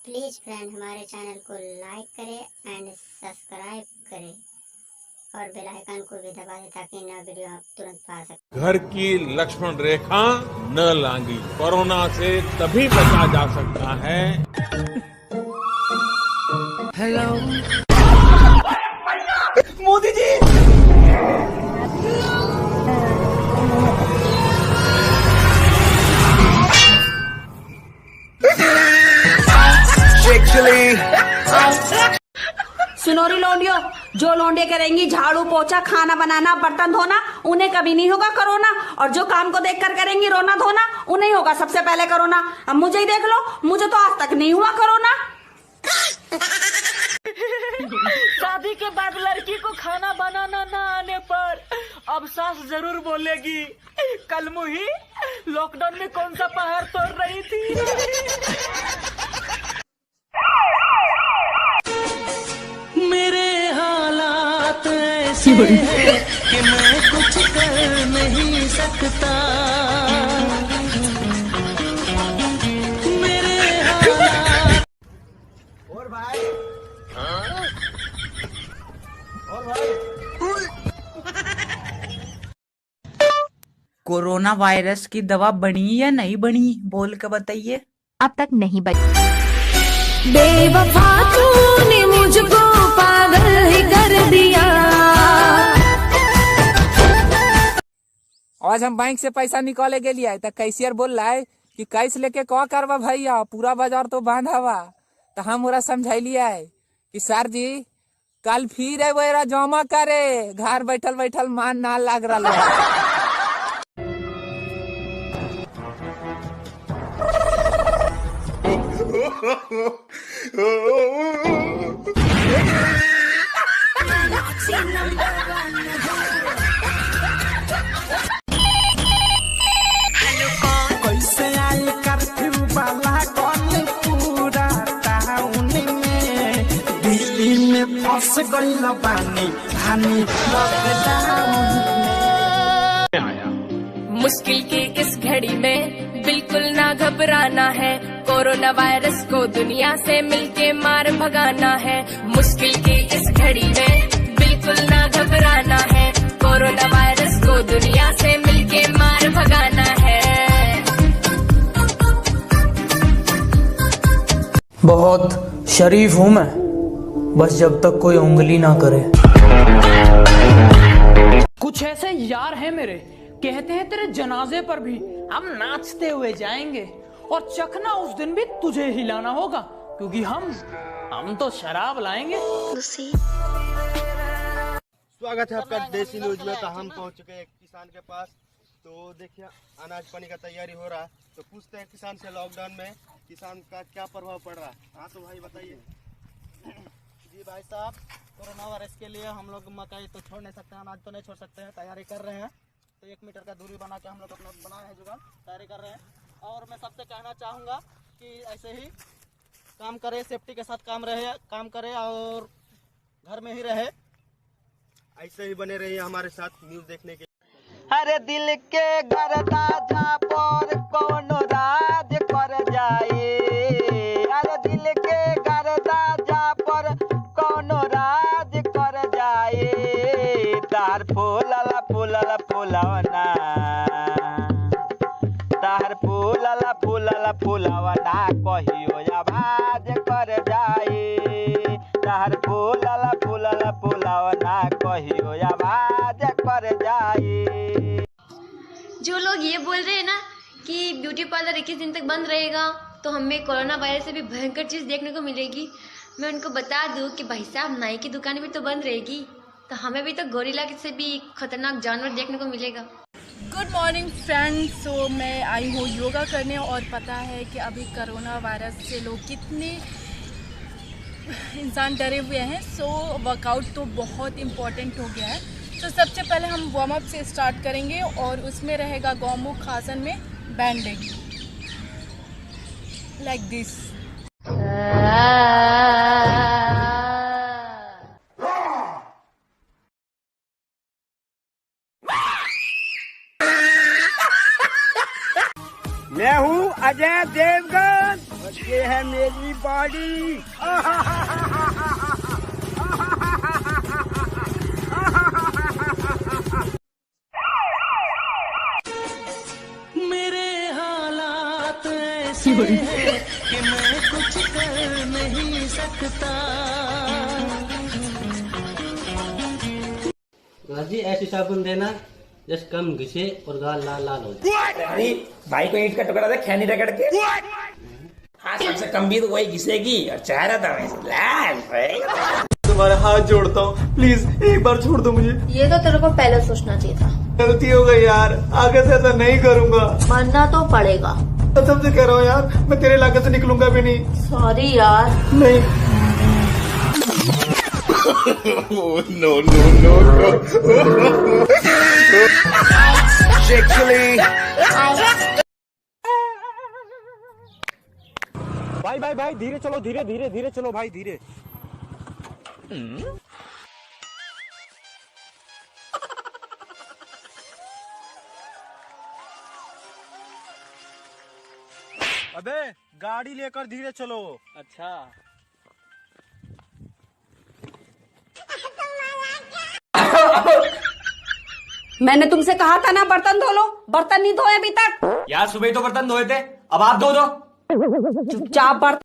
Please friend हमारे channel को like करें एंड सब्सक्राइब करें और बेल आइकन को भी दबा दें ताकि नया वीडियो आप तुरंत पा सकें। घर की लक्ष्मण रेखा न लांगी। कोरोना से तभी बचा जा सकता है। हेलो मोदी जी। सुनोरी लौंडियो, जो लौंडे करेंगी झाड़ू पोछा खाना बनाना बर्तन धोना, उन्हें कभी नहीं होगा कोरोना। और जो काम को देखकर करेंगी रोना धोना, उन्हें होगा सबसे पहले कोरोना। अब मुझे ही देख लो, मुझे तो आज तक नहीं हुआ कोरोना। शादी के बाद लड़की को खाना बनाना ना आने पर अब सास जरूर बोलेगी, कल मुही लॉकडाउन में कौन सा पहाड़ तोड़ रही थी। मेरे हालात ऐसे हैं कि मैं कुछ कर नहीं सकता। मेरे हालात। और भाई और भाई कोरोना वायरस की दवा बनी या नहीं बनी, बोल के बताइए। अब तक नहीं बनी। बेवफा तूने मुझको पागल ही कर दिया। आज हम बैंक से पैसा निकाले के लिए तो कैशियर बोल रहा है कि कैश लेके क्या करवा भैया, पूरा बाजार तो बंद हवा। तो हम पूरा समझाइलिया है कि सर जी कल फिर है वो जमा करे, घर बैठल बैठल मान ना लग रहा है। कैसे आई कर्फ्यू वाला कॉल पूरा टाउन में, दिल्ली में फंस गई पानी धानी लॉकडाउन में। मुश्किल की इस घड़ी में बिल्कुल ना घबराना है, कोरोना वायरस को दुनिया से मिलके मार भगाना है। मुश्किल की इस घड़ी में बिल्कुल ना घबराना है, कोरोना वायरस को दुनिया से मिलके मार भगाना है। बहुत शरीफ हूँ मैं, बस जब तक कोई उंगली ना करे। कुछ ऐसे यार हैं मेरे, कहते हैं तेरे जनाजे पर भी हम नाचते हुए जाएंगे और चखना उस दिन भी तुझे हिलाना होगा, क्योंकि हम तो शराब लाएंगे। स्वागत है आपका देसी न्यूज में। तो हम पहुंच चुके हैं किसान के पास। तो देखिए अनाज पानी का तैयारी हो रहा है, तो पूछते हैं किसान से लॉकडाउन में किसान का क्या प्रभाव पड़ रहा है। हाँ तो भाई बताइए। जी भाई साहब, कोरोना वायरस के लिए हम लोग मकई तो छोड़ नहीं सकते हैं, अनाज तो नहीं छोड़ सकते हैं, तैयारी कर रहे हैं। तो 1 मीटर का दूरी बना के हम लोग अपना बनाए हैं, जुगाड़ तैयारी कर रहे हैं। और मैं सबसे कहना चाहूँगा कि ऐसे ही काम करे, सेफ्टी के साथ काम करे और घर में ही रहे। ऐसे ही बने रहिए हमारे साथ न्यूज देखने के। अरे दिल के गर्दा झापर कौन राज कर जाए, अरे दिल के गर्दा झापर कौन राज कर जाए। तार फूलला फूलला फूलवना, तार फूलला फूलला फूलवना कहियो आवाज कर जाए। तार फूलला फूलला फूलवना कहियो आवाज कर जाए। जो लोग ये बोल रहे हैं ना कि ब्यूटी पार्लर 21 दिन तक बंद रहेगा तो हमें कोरोना वायरस से भी भयंकर चीज़ देखने को मिलेगी, मैं उनको बता दूं कि भाई साहब नाई की दुकान भी तो बंद रहेगी, तो हमें भी तो गोरिल्ला से भी खतरनाक जानवर देखने को मिलेगा। Good morning friends. सो मैं आई हूँ योगा करने और पता है कि अभी कोरोना वायरस से लोग कितने इंसान डरे हुए हैं। सो वर्कआउट तो बहुत इम्पॉर्टेंट हो गया है। तो सबसे पहले हम वार्म अप से स्टार्ट करेंगे और उसमें रहेगा गौमुख आसन में बैंडिंग लाइक दिस। मैं हूँ अजय देवगन, ये है मेरी बॉडी। मेरे हालात ऐसे हैं कि मैं कुछ कर नहीं सकता। जी ऐसी साबुन देना जिस कम घिसे और गाल लाल लाल हो जाए। अरे भाई को ईंट का टुकड़ा दे खैनी रगड़ के। हाँ सबसे कम भी तो वही घिसेगी और चेहरा तो लाल होएगा। तुम्हारे हाथ जोड़ता हूँ, प्लीज एक बार छोड़ दो मुझे। ये तो तेरे को पहले सोचना चाहिए था। गलती हो गई यार, आगे से ऐसा नहीं करूँगा। मरना तो पड़ेगा। कसम से कह रहा हूँ यार, मैं तेरे इलाके से निकलूंगा भी नहीं। सॉरी यार। नहीं। No, no, no, no. भाई धीरे चलो, धीरे चलो भाई, धीरे। अबे गाड़ी लेकर धीरे चलो। अच्छा मैंने तुमसे कहा था ना बर्तन धो लो, बर्तन नहीं धोए अभी तक। यार सुबह तो बर्तन धोए थे, अब आप धो दो। चुपचाप बर्तन